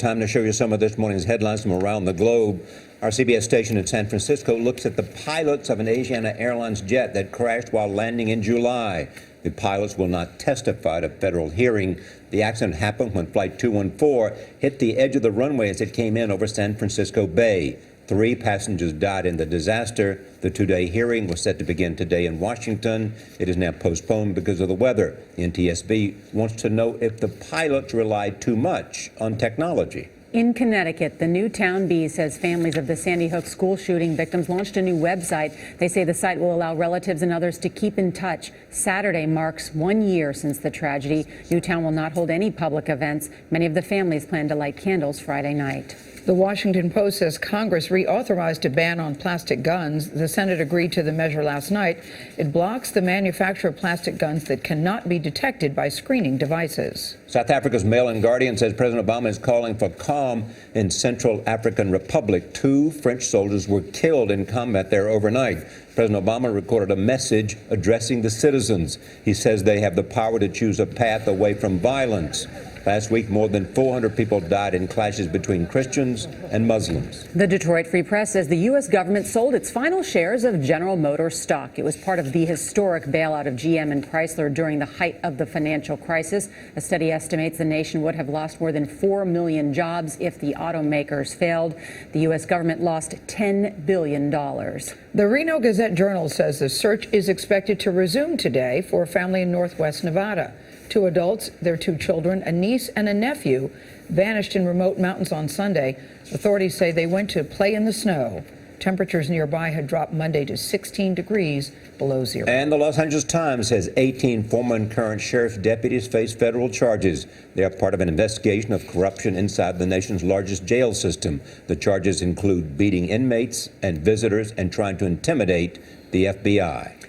Time to show you some of this morning's headlines from around the globe. Our CBS station in San Francisco looks at the pilots of an Asiana Airlines jet that crashed while landing in July. The pilots will not testify at a federal hearing. The accident happened when Flight 214 hit the edge of the runway as it came in over San Francisco Bay. 3 passengers died in the disaster. The 2-day hearing was set to begin today in Washington. It is now postponed because of the weather. The NTSB wants to know if the pilots relied too much on technology. In Connecticut, the Newtown Bee says families of the Sandy Hook school shooting victims launched a new website. They say the site will allow relatives and others to keep in touch. Saturday marks 1 year since the tragedy. Newtown will not hold any public events. Many of the families plan to light candles Friday night. The Washington Post says Congress reauthorized a ban on plastic guns. The Senate agreed to the measure last night. It blocks the manufacture of plastic guns that cannot be detected by screening devices. South Africa's Mail and Guardian says President Obama is calling for calm in Central African Republic. 2 French soldiers were killed in combat there overnight. President Obama recorded a message addressing the citizens. He says they have the power to choose a path away from violence. Last week, more than 400 people died in clashes between Christians and Muslims. The Detroit Free Press says the U.S. government sold its final shares of General Motors stock. It was part of the historic bailout of GM and Chrysler during the height of the financial crisis. A study estimates the nation would have lost more than 4 million jobs if the automakers failed. The U.S. government lost $10 billion. The Reno Gazette-Journal says the search is expected to resume today for a family in northwest Nevada. 2 adults, their 2 children, a niece and a nephew, vanished in remote mountains on Sunday. Authorities say they went to play in the snow. Temperatures nearby had dropped Monday to 16 degrees below zero. And the Los Angeles Times says 18 former and current sheriff's deputies face federal charges. They are part of an investigation of corruption inside the nation's largest jail system. The charges include beating inmates and visitors and trying to intimidate the FBI.